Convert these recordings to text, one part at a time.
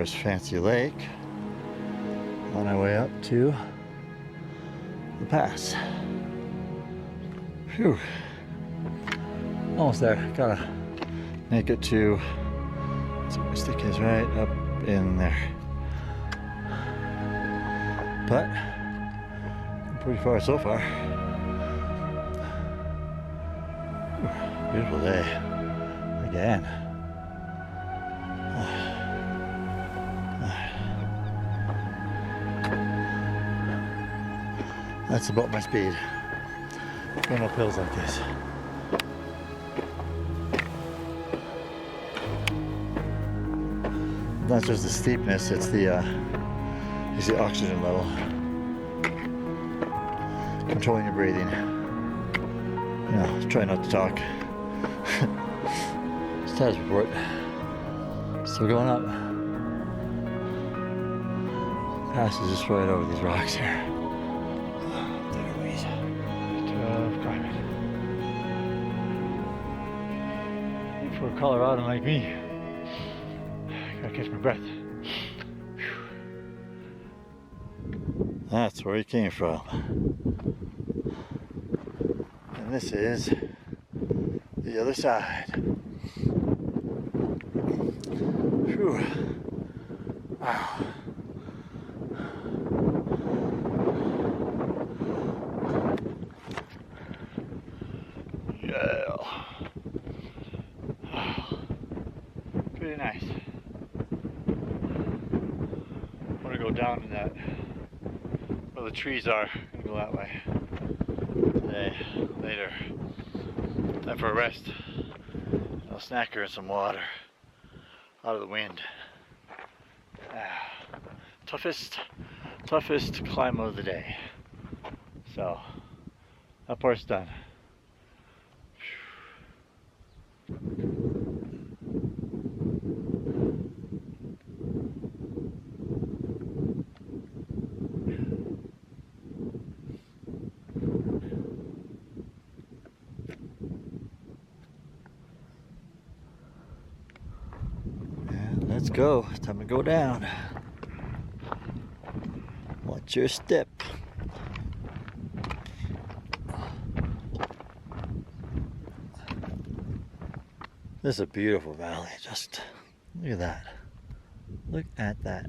there's Fancy Lake on our way up to the pass. Phew. Almost there. Gotta make it to, let's see where my stick is, right up in there. But pretty far so far. Whew, beautiful day again. That's about my speed going up hills like this. Not just the steepness, it's the oxygen level. Controlling your breathing. You know, try not to talk. Status report. Still going up. Pass is just right over these rocks here. Tough climbing. For a Coloradan like me, gotta catch my breath. That's where he came from. And this is the other side. Whew. Wow. Yeah. Pretty nice. I'm gonna go down in that where the trees are. I'm gonna go that way today, later. Time for a rest. A snacker and some water out of the wind. Toughest climb of the day. So that part's done. Let's go. It's time to go down. Watch your step. This is a beautiful valley. Just look at that. Look at that.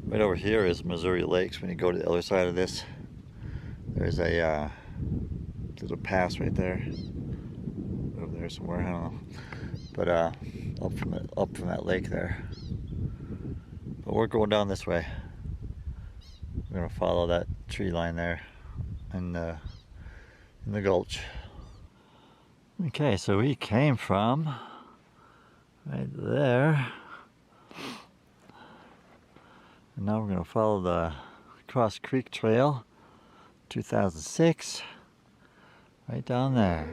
Right over here is Missouri Lakes. When you go to the other side of this, there's a little pass right there. Over there somewhere, I don't know. But up from that lake there. But we're going down this way. We're gonna follow that tree line there in the gulch. Okay, so we came from right there, and now we're gonna follow the Cross Creek Trail, 2006, right down there.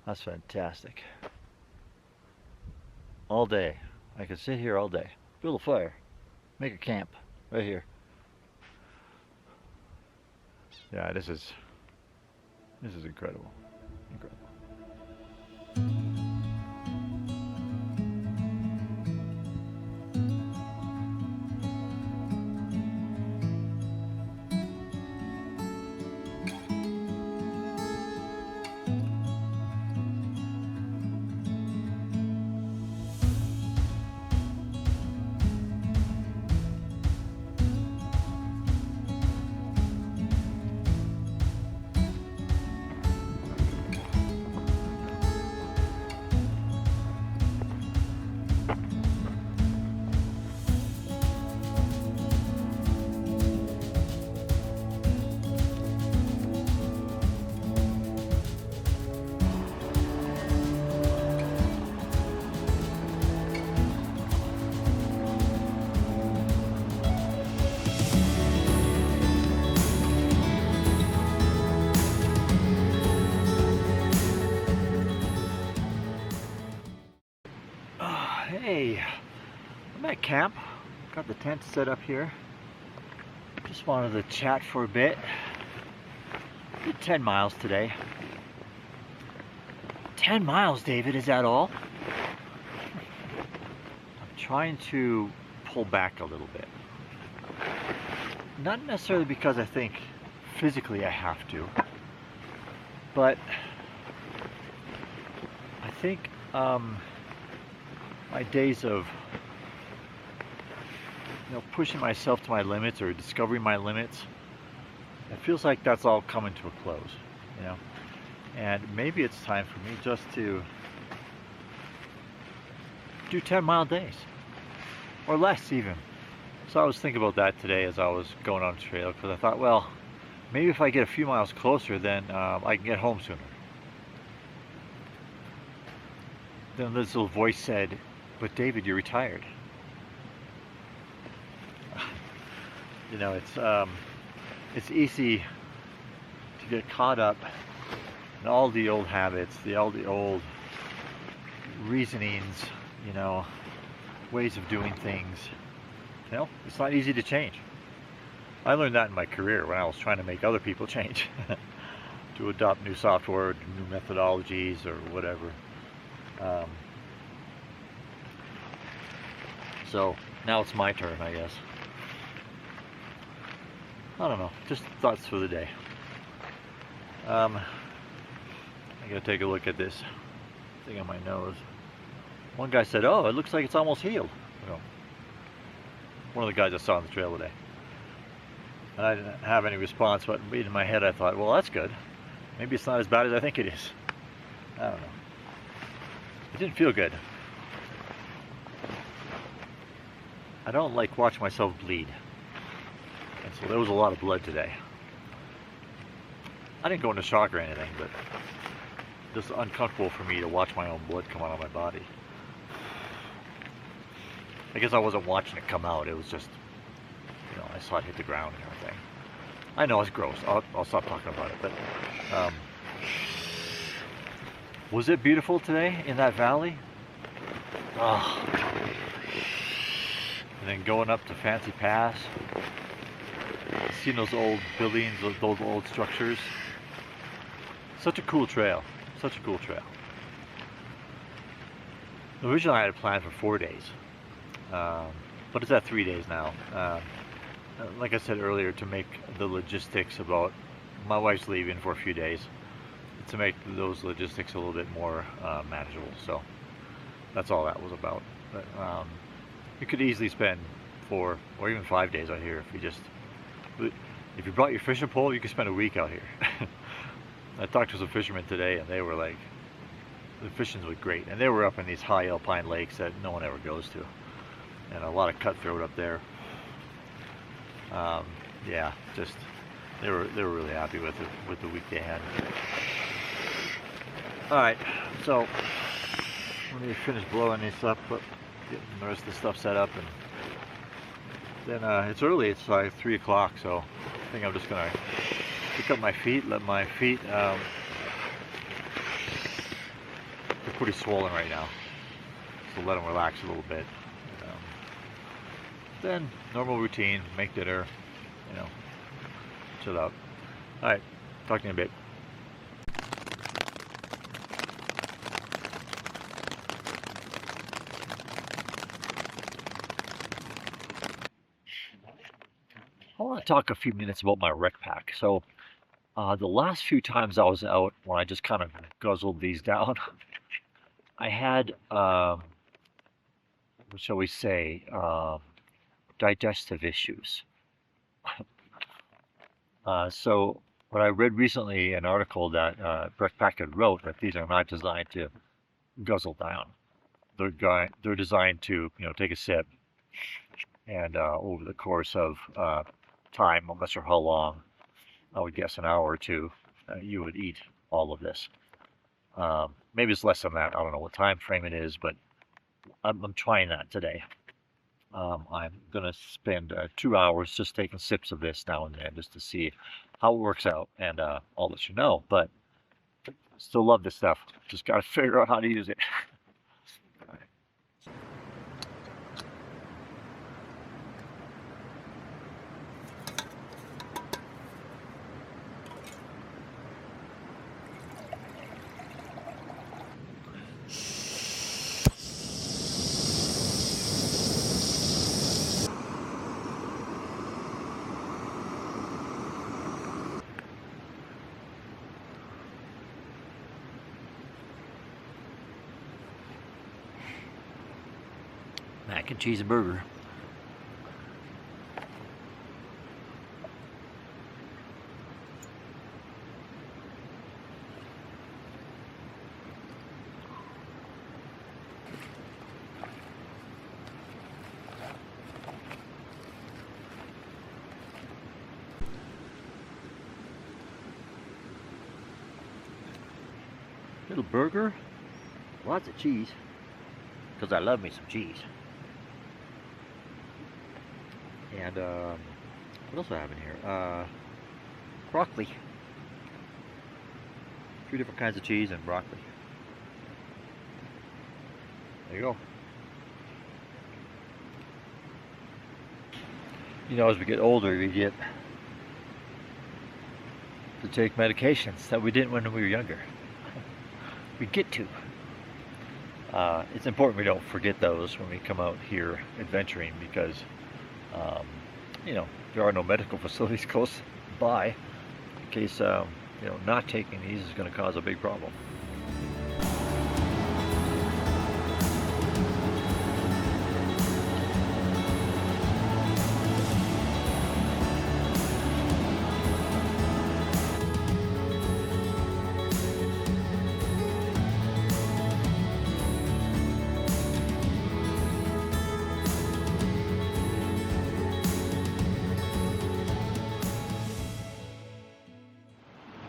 That's fantastic. All day. I could sit here all day. Build a fire. Make a camp right here. Yeah, this is incredible. Incredible. Hey, I'm at camp. Got the tent set up here. Just wanted to chat for a bit. Did 10 miles today. 10 miles, David, is that all? I'm trying to pull back a little bit. Not necessarily because I think physically I have to, but I think my days of pushing myself to my limits or discovering my limits, it feels like that's all coming to a close, and maybe it's time for me just to do 10-mile days or less even. So I was thinking about that today as I was going on the trail, because I thought, well, maybe if I get a few miles closer, then I can get home sooner. Then this little voice said, but David, you're retired. It's easy to get caught up in all the old habits, all the old reasonings, ways of doing things. It's not easy to change. I learned that in my career when I was trying to make other people change, to adopt new software, new methodologies, or whatever. So now it's my turn, I guess. I don't know, just thoughts for the day. I gotta take a look at this thing on my nose. One guy said, oh, it looks like it's almost healed. One of the guys I saw on the trail today. And I didn't have any response, but in my head I thought, well, that's good. Maybe it's not as bad as I think it is. I don't know. It didn't feel good. I don't like watching myself bleed. And so there was a lot of blood today. I didn't go into shock or anything, but just uncomfortable for me to watch my own blood come out of my body. I guess I wasn't watching it come out. It was just, I saw it hit the ground and everything. I know it's gross. I'll stop talking about it. But was it beautiful today in that valley? Oh. And then going up to Fancy Pass, seeing those old buildings, those old structures. Such a cool trail. Such a cool trail. Originally I had a plan for 4 days. But it's at 3 days now. Like I said earlier, to make the logistics about my wife's leaving for a few days, to make those logistics a little bit more manageable. So that's all that was about. But you could easily spend 4 or even 5 days out here if you brought your fishing pole. You could spend a week out here. I talked to some fishermen today, and they were like, the fishing was great, and they were up in these high alpine lakes that no one ever goes to, and a lot of cutthroat up there. Yeah, just they were really happy with the week they had. All right, so let me finish blowing this up, getting the rest of the stuff set up, and then it's early. It's like 3 o'clock, so I think I'm just gonna pick up my feet, let my feet. They're pretty swollen right now, so let them relax a little bit. Then normal routine, make dinner, chill out. All right, talk to you in a bit. I want to talk a few minutes about my rec pack. So the last few times I was out, when I just kind of guzzled these down, I had, what shall we say, digestive issues. So what I read recently, an article that Brett Packard wrote, that these are not designed to guzzle down. They're designed to, take a sip, and over the course of time, I'm not sure how long, I would guess an hour or two, you would eat all of this. Maybe it's less than that. I don't know what time frame it is, but I'm trying that today. I'm going to spend 2 hours just taking sips of this now and then, just to see how it works out, and I'll let you know. But still love this stuff. Just got to figure out how to use it. mac and cheese burger. Little burger, lots of cheese, because I love me some cheese. And what else do I have in here? Broccoli. 3 different kinds of cheese and broccoli. There you go. You know, as we get older, we get to take medications that we didn't when we were younger. We get to. It's important we don't forget those when we come out here adventuring, because you know, there are no medical facilities close by. In case you know, not taking these is going to cause a big problem.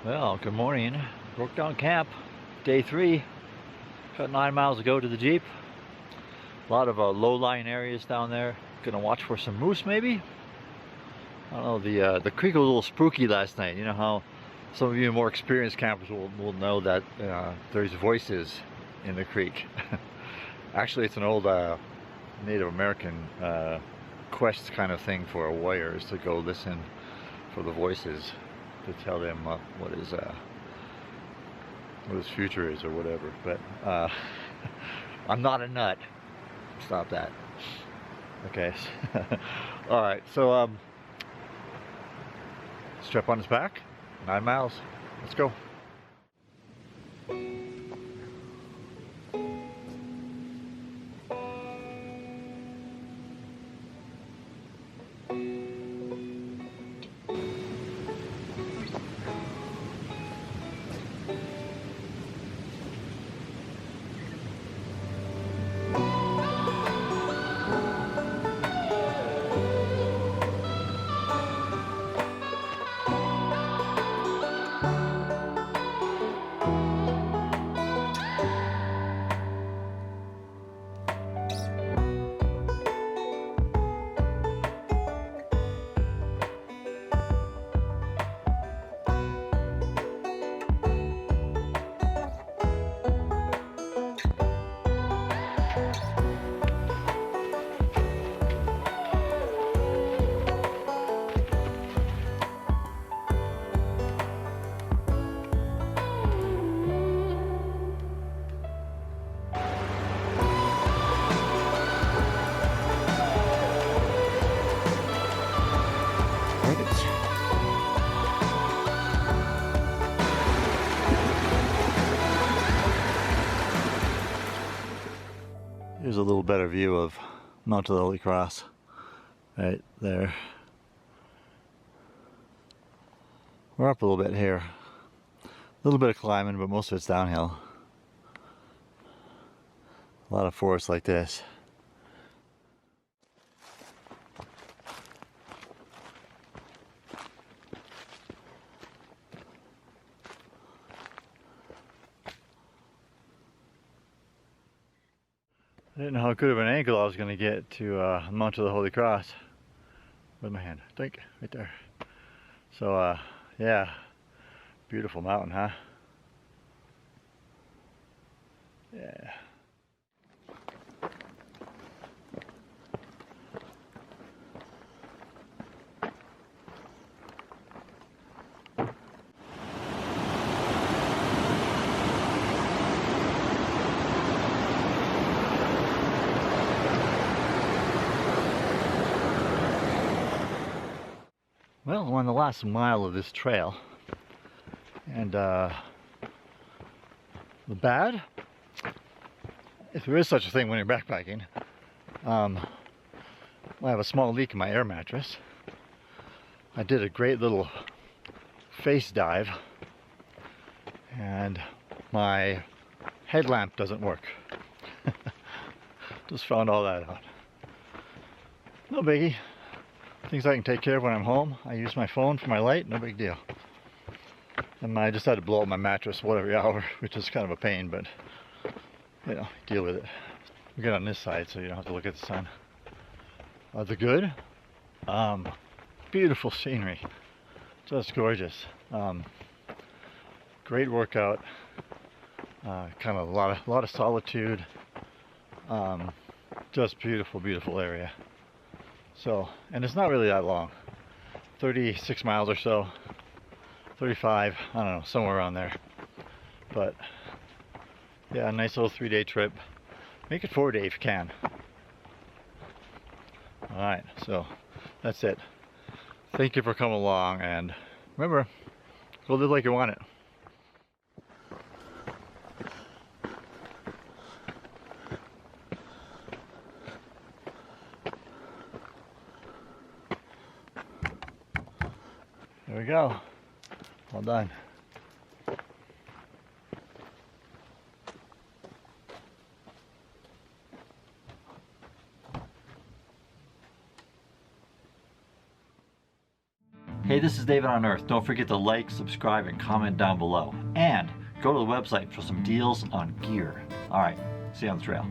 Well, good morning. Broke down camp, day 3. Got 9 miles to go to the Jeep. A lot of low-lying areas down there. Gonna watch for some moose, maybe. I don't know. The creek was a little spooky last night. You know how some of you more experienced campers will know that there's voices in the creek. Actually, it's an old Native American quest kind of thing for warriors to go listen for the voices, to tell them what his future is or whatever. But I'm not a nut. Stop that. Okay. All right. So strap on his back. 9 miles. Let's go. Here's a little better view of Mount of the Holy Cross right there. We're up a little bit here. A little bit of climbing, but most of it's downhill. A lot of forests like this. I didn't know how good of an angle I was going to get to Mount of the Holy Cross. With my hand, think, right there. So yeah, beautiful mountain, huh? Yeah. Well, I'm on the last mile of this trail, and the bad, if there is such a thing when you're backpacking, I have a small leak in my air mattress. I did a great little face dive, and my headlamp doesn't work. Just found all that out. No biggie. Things I can take care of when I'm home. I use my phone for my light, no big deal. And I just had to blow up my mattress every hour, which is kind of a pain, but you know, deal with it. We get on this side so you don't have to look at the sun. The good? Beautiful scenery. Just gorgeous. Great workout. Kind of a lot of solitude. Just beautiful, beautiful area. So, and it's not really that long. 36 miles or so. 35, I don't know, somewhere around there. But yeah, a nice little 3-day trip. Make it 4-day if you can. Alright, so that's it. Thank you for coming along, and remember, go live like you want it. There we go. All done. Hey, this is David on Earth. Don't forget to like, subscribe, and comment down below. And go to the website for some deals on gear. All right, see you on the trail.